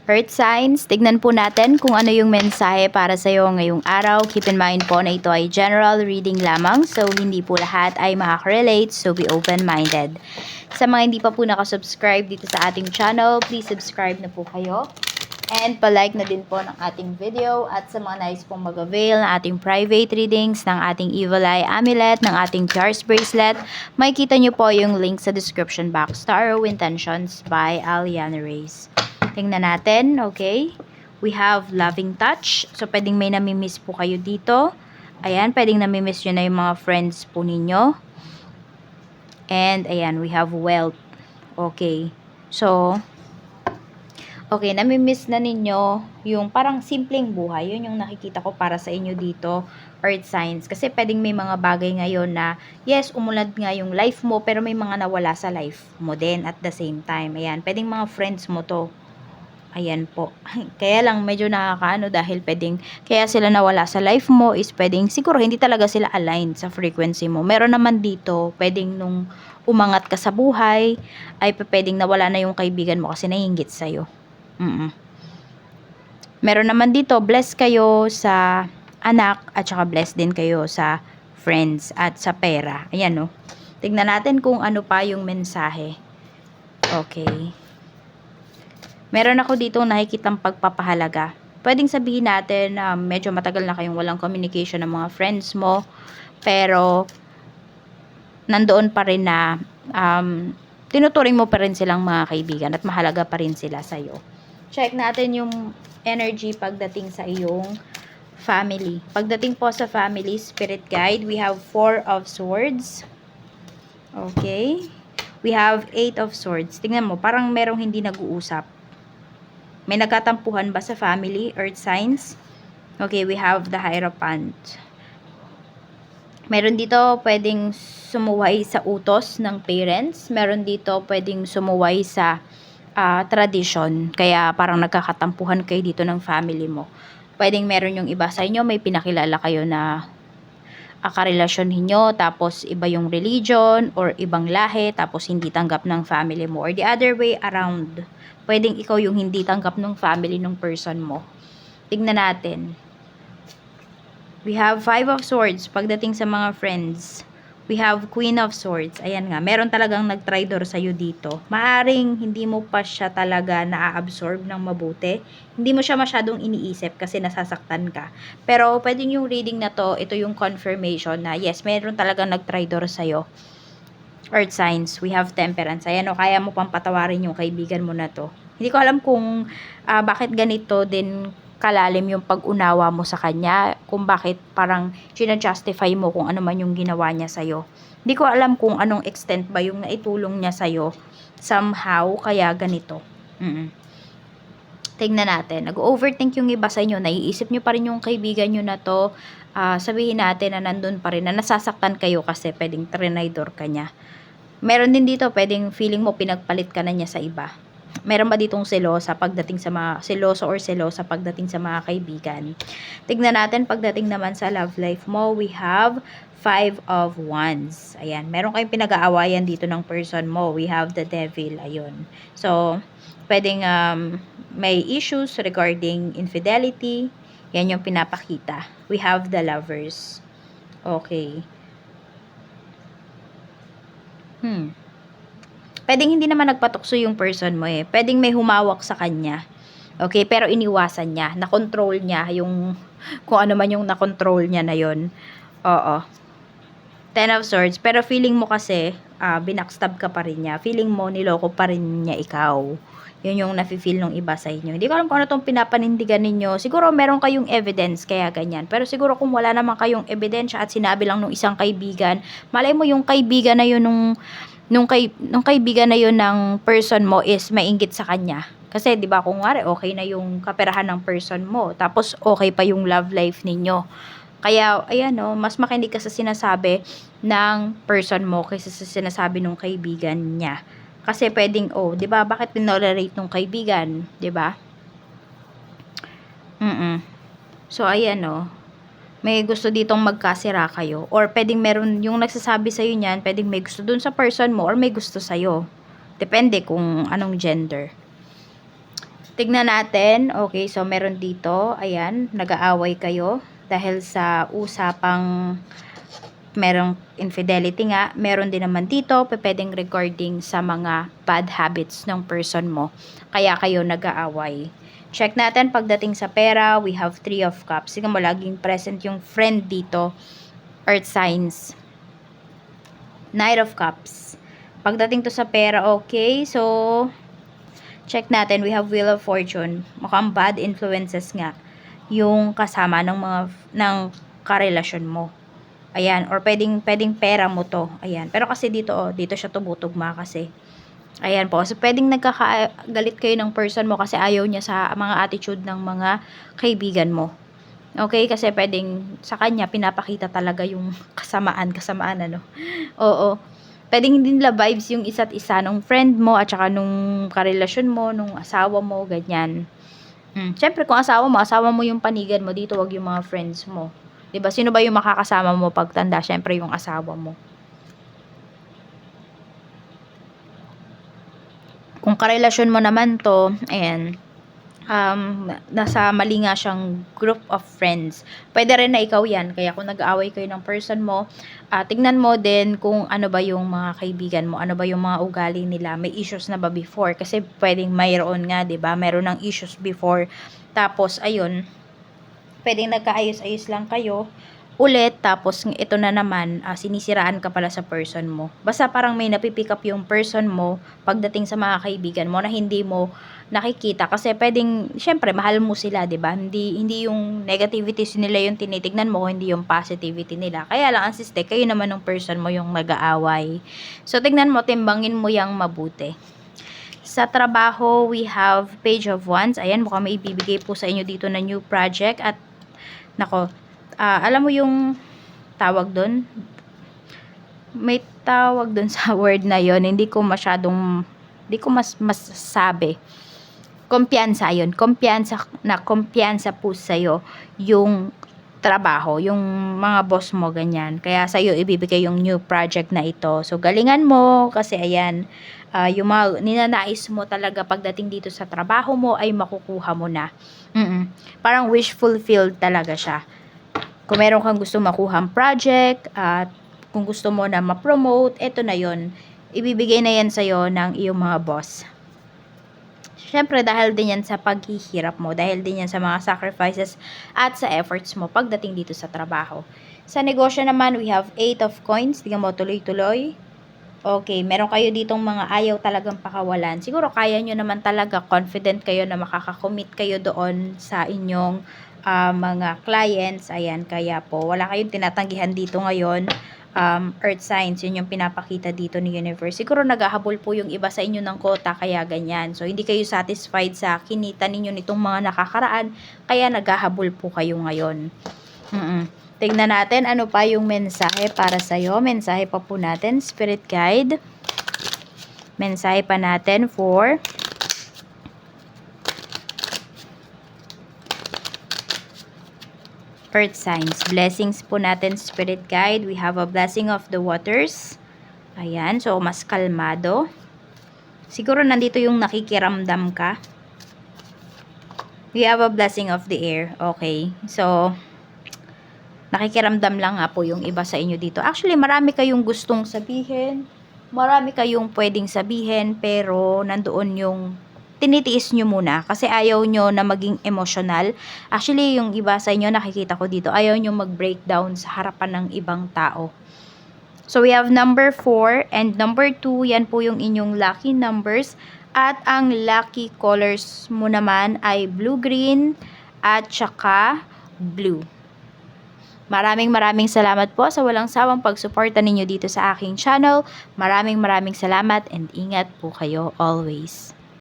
Earth signs, tignan po natin kung ano yung mensahe para sa iyo ngayong araw. Keep in mind po na ito ay general reading lamang, so hindi po lahat ay makaka-relate, so be open-minded. Sa mga hindi pa po nakasubscribe dito sa ating channel, please subscribe na po kayo. And palike na din po ng ating video. At sa mga nais pong mag-avail ng ating private readings, ng ating Evil Eye Amulet, ng ating Charms Bracelet, makikita nyo po yung link sa description box. Tarot Intentions by Aliana Reyes. Tingnan natin, okay? We have Loving Touch. So, pwedeng may namimiss po kayo dito. Ayan, pwedeng namimiss nyo na yung mga friends po ninyo. And, ayan, we have Wealth. Okay. So, okay, namimiss na ninyo yung parang simpleng buhay. Yun yung nakikita ko para sa inyo dito, Earth Signs. Kasi pwedeng may mga bagay ngayon na, yes, umulad nga yung life mo, pero may mga nawala sa life mo din at the same time. Ayan, pwedeng mga friends mo to. Ayan po. Kaya lang medyo nakakaano dahil pwedeng, kaya sila nawala sa life mo is pwedeng, siguro hindi talaga sila aligned sa frequency mo. Meron naman dito, pwedeng nung umangat ka sa buhay, ay pwedeng nawala na yung kaibigan mo kasi naiinggit sa'yo. Meron naman dito, bless kayo sa anak at saka bless din kayo sa friends at sa pera. Ayan, no? Tignan natin kung ano pa yung mensahe. Okay. Meron ako dito nakikitang pagpapahalaga. Pwedeng sabihin natin na medyo matagal na kayong walang communication ng mga friends mo, pero nandoon pa rin na tinuturing mo pa rin silang mga kaibigan at mahalaga pa rin sila sa'yo. Check natin yung energy pagdating sa iyong family. Pagdating po sa family, spirit guide, we have 4 of swords. Okay. We have 8 of swords. Tingnan mo, parang merong hindi nag-uusap. May nagkatampuhan ba sa family, Earth signs? Okay, we have the Hierophant. Meron dito pwedeng sumuway sa utos ng parents. Meron dito pwedeng sumuway sa tradition. Kaya parang nagkakatampuhan kayo dito ng family mo. Pwedeng meron yung iba sa inyo, may pinakilala kayo na karelasyon ninyo, tapos iba yung religion or ibang lahi, tapos hindi tanggap ng family mo. Or the other way around. Pwedeng ikaw yung hindi tanggap ng family ng person mo. Tignan natin. We have 5 of swords pagdating sa mga friends. We have Queen of Swords. Ayan nga, meron talagang nag-tridor sa'yo dito. Maaring hindi mo pa siya talaga na-absorb ng mabuti. Hindi mo siya masyadong iniisip kasi nasasaktan ka. Pero pwedeng yung reading na to, ito yung confirmation na yes, meron talagang nag-tridor sa'yo. Earth signs, we have Temperance. Ayan o, kaya mo pang patawarin yung kaibigan mo na to. Hindi ko alam kung bakit ganito din kalalim yung pag-unawa mo sa kanya, kung bakit parang justify mo kung ano man yung ginawa niya sa'yo. Hindi ko alam kung anong extent ba yung naitulong niya sa'yo, somehow, kaya ganito. Tingnan natin, nag-overthink yung iba sa inyo, naiisip nyo pa rin yung kaibigan nyo na to, sabihin natin na nandun pa rin, na nasasaktan kayo kasi pwedeng trinidor ka niya. Meron din dito, pwedeng feeling mo pinagpalit ka na niya sa iba. Meron ba ditong selosa pagdating sa mga seloso or selosa pagdating sa mga kaibigan? Tignan natin pagdating naman sa love life mo, we have 5 of Wands. Ayan, meron kayong pinag-aawayan dito ng person mo. We have the Devil, ayun. So, pwedeng may issues regarding infidelity. Yan yung pinapakita. We have the Lovers. Okay. Pwedeng hindi naman nagpatukso yung person mo eh. Pwedeng may humawak sa kanya. Okay, pero iniwasan niya. Na-control niya yung kung ano man yung na-control niya na yon. Oo. 10 of Swords. Pero feeling mo kasi, binackstab ka pa rin niya. Feeling mo, niloko pa rin niya ikaw. Yun yung nafe-feel ng iba sa inyo. Hindi ko alam kung ano itong pinapanindigan ninyo. Siguro meron kayong evidence, kaya ganyan. Pero siguro kung wala naman kayong ebidensya at sinabi lang nung isang kaibigan, malay mo yung kaibigan na yun nung kaibigan na yun ng person mo is mainggit sa kanya. Kasi 'di ba kung wari okay na yung kaperahan ng person mo, tapos okay pa yung love life ninyo. Kaya ayan no, mas makinig ka sa sinasabi ng person mo kaysa sa sinasabi ng kaibigan niya. Kasi pwedeng 'di ba, bakit tinolerate ng kaibigan, 'di ba? So ayan no, may gusto ditong magkasira kayo, or pwedeng meron yung nagsasabi sa'yo niyan, pwedeng may gusto dun sa person mo or may gusto sa'yo. Depende kung anong gender. Tignan natin. Okay, so meron dito. Ayan, nag-aaway kayo dahil sa usapang merong infidelity nga. Meron din naman dito, pwedeng regarding sa mga bad habits ng person mo. Kaya kayo nag-aaway. Check natin pagdating sa pera, we have 3 of Cups. Sige mo, laging present yung friend dito. Earth signs. Knight of Cups. Pagdating to sa pera, okay. So, check natin, we have Wheel of Fortune. Mukhang bad influences nga yung kasama ng karelasyon mo. Ayan, or pwedeng pera mo to. Ayan, pero kasi dito, dito siya tumutugma kasi. Ayan po, so pwedeng nagkakagalit kayo ng person mo kasi ayaw niya sa mga attitude ng mga kaibigan mo. Okay, kasi pwedeng sa kanya pinapakita talaga yung kasamaan ano. Oo. Pwedeng hindi nila vibes yung isa't isa nung friend mo at saka nung karelasyon mo, nung asawa mo, ganyan. Siyempre, kung asawa mo yung panigan mo dito, wag yung mga friends mo. 'Di ba? Sino ba yung makakasama mo pagtanda? Siyempre, yung asawa mo. Kung karelasyon mo naman to, ayan, nasa mali nga siyang group of friends. Pwede rin na ikaw yan. Kaya kung nag-aaway kayo ng person mo, tignan mo din kung ano ba yung mga kaibigan mo, ano ba yung mga ugali nila. May issues na ba before? Kasi pwedeng mayroon nga, 'di ba? Meron ng issues before. Tapos, ayun, pwedeng nagkaayos-ayos lang kayo ulit, tapos ito na naman, sinisiraan ka pala sa person mo. Basta parang may napipick up yung person mo pagdating sa mga kaibigan mo na hindi mo nakikita kasi pwedeng, syempre, mahal mo sila, 'di ba? Hindi yung negativities nila yung tinitignan mo, hindi yung positivity nila. Kaya lang ang siste, kayo naman ng person mo yung nag-aaway. So tignan mo, timbangin mo yang mabuti. Sa trabaho, we have Page of Wands. Ayan, mukhang may ibibigay po sa inyo dito na new project at nako, alam mo yung tawag doon? May tawag doon sa word na yon. Hindi ko masasabi. Kumpiyansa yun. Kumpiyansa po sa'yo yung trabaho, yung mga boss mo, ganyan. Kaya sa'yo ibibigay yung new project na ito. So, galingan mo kasi ayan, yung mga ninanais mo talaga pagdating dito sa trabaho mo ay makukuha mo na. Parang wish fulfilled talaga siya. Kung meron kang gusto makuhang project at kung gusto mo na ma-promote, eto na yon. Ibibigay na yan sa'yo ng iyong mga boss. Siyempre, dahil din yan sa paghihirap mo, dahil din yan sa mga sacrifices at sa efforts mo pagdating dito sa trabaho. Sa negosyo naman, we have 8 of Coins. Tingnan mo, tuloy-tuloy. Okay, meron kayo ditong mga ayaw talagang pakawalan. Siguro kaya nyo naman talaga, confident kayo na makakakommit kayo doon sa inyong mga clients. Ayan, kaya po, wala kayong tinatanggihan dito ngayon. Earth signs, yun yung pinapakita dito ni universe. Siguro naghahabol po yung iba sa inyo ng quota, kaya ganyan. So, hindi kayo satisfied sa kinita ninyo nitong mga nakakaraan, kaya naghahabol po kayo ngayon. Tignan natin ano pa yung mensahe para sa'yo. Mensahe pa po natin, Spirit Guide. Mensahe pa natin for Earth signs. Blessings po natin, Spirit Guide. We have a blessing of the waters. Ayan, so mas kalmado. Siguro nandito yung nakikiramdam ka. We have a blessing of the air. Okay, so nakikiramdam lang nga po yung iba sa inyo dito. Actually, marami kayong gustong sabihin. Marami kayong pwedeng sabihin, pero nandoon yung tinitiis nyo muna kasi ayaw nyo na maging emotional. Actually, yung iba sa inyo, nakikita ko dito, ayaw nyo mag-breakdown sa harapan ng ibang tao. So, we have number 4 and number 2. Yan po yung inyong lucky numbers. At ang lucky colors mo naman ay blue-green at saka blue. Maraming salamat po sa walang sawang pagsuporta ninyo dito sa aking channel. Maraming salamat and ingat po kayo always.